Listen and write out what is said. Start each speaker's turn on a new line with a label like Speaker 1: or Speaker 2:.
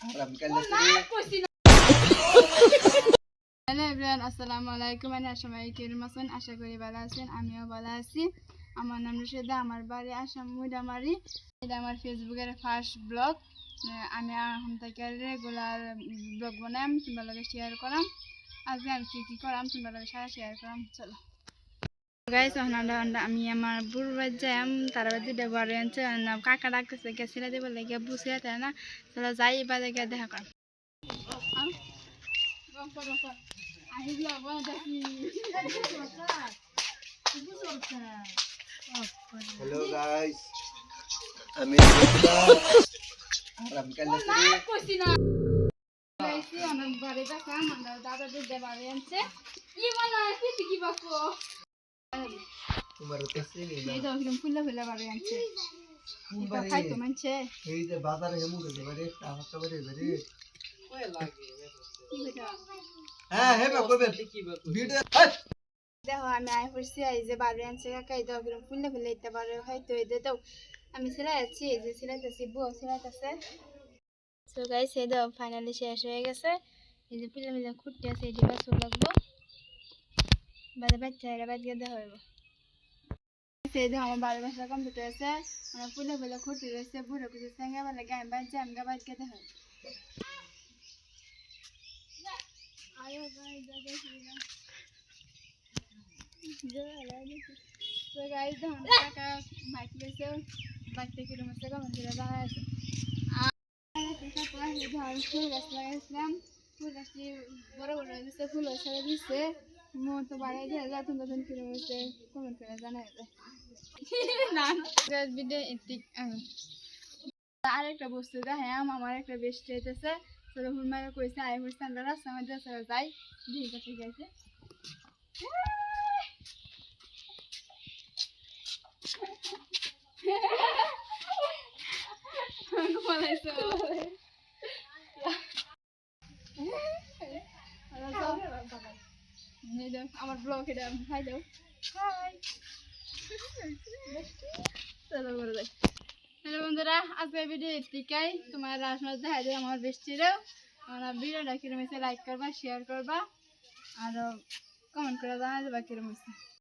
Speaker 1: Hello everyone, আসসালামু আলাইকুম। আমি সবাই কেরম আছেন? আশা করি ভালো আছেন। আমিও ভালো আছি। আমার নাম রুশেদা, আমার বাড়ি আসাম মুইডামারি। এটা আমার ফেসবুকের ফার্স্ট ব্লগ। আমি এখন থেকে রেগুলার ব্লগ বানাম, তোমরা লগে শেয়ার করাম। আজকে আমি কি করাম তোমরা লগে সারা শেয়ার করাম। চলো গাইস, আমি আমার বুড় বাড়ি যাই, তার বাড়ি দুইটা বাড়ি আনছে। কাকা ডাকতেছে গেছিলে দেবো লেগে বুঝে তাই না। চলো যাই বাজে গিয়ে দেখা করাম।
Speaker 2: Hello guys, আমি
Speaker 1: দাদা দুধে বাড়ি আনছে। কি বানায় কি বাকো
Speaker 2: তোমার কাছে
Speaker 1: এই তো ফুলে ফুলে বাড়ি আনছে। খাইতো মানছে
Speaker 2: এই যে বাজারে হেমু গেছে বাড়ি টাকা বাড়ি বাড়ি হ্যাঁ হে কইবে ভিডিও
Speaker 1: দেখো আমি আই পড়ছি। এই যে বাড়ি আনছে কাকা, এই তো ফুলে ফুলে ইতে বাড়ি হয়তো এই তো আমি সিলাইছি। এই যে সিলাইতেছি, বউ সিলাইতেছে। সো গাইস, এই তো ফাইনালি শেষ হয়ে গেছে। এই যে ফুলে ফুলে খুঁটতে আছে, এটি বাসু লাগবো বাজে বাচ্চা এরা বাদ গিয়ে দেখা হইব। সেই তো আমার বাড়ির বাসা কমপ্লিট হয়েছে। মানে ফুলে ফুলে খুঁটি রয়েছে, বুড়ো কিছু সঙ্গে বেলা গায়ে বাজছে, আমি গা বাদ গিয়ে দেখা হইব। তো গাইস দেখুন কাকা মাইক লইছে, বাড়িতে কিরম আছে কমেন্ট করে জানাইছে। ফুল গাছ লাগাইছিলাম, ফুল গাছটি বড় বড় হয়েছে, ফুল ছেড়ে দিচ্ছে। তো বাড়াই দিয়ে নতুন নতুন কিরম হয়েছে কমেন্ট করে জানাই ভিডিও আরেকটা বস্তু দেখাম। আমার একটা বেস্ট হইতেছে। চলো হুলমারে কইছে আই হচ্ছে আমরা রাস্তার মধ্যে যাই দিয়ে কাছে গেছে। আমার ব্লগ এটা হাই দাও, হাই। চলো বলে যাই। হ্যালো বন্ধুরা, আজকে ভিডিও এটিকাই। তোমার রাসমাস দেখা যায় আমার বেস্টিরেও। আমার ভিডিওটা কিরম হয়েছে লাইক করবা, শেয়ার করবা, আর কমেন্ট করে জানা যাবা কিরম হয়েছে।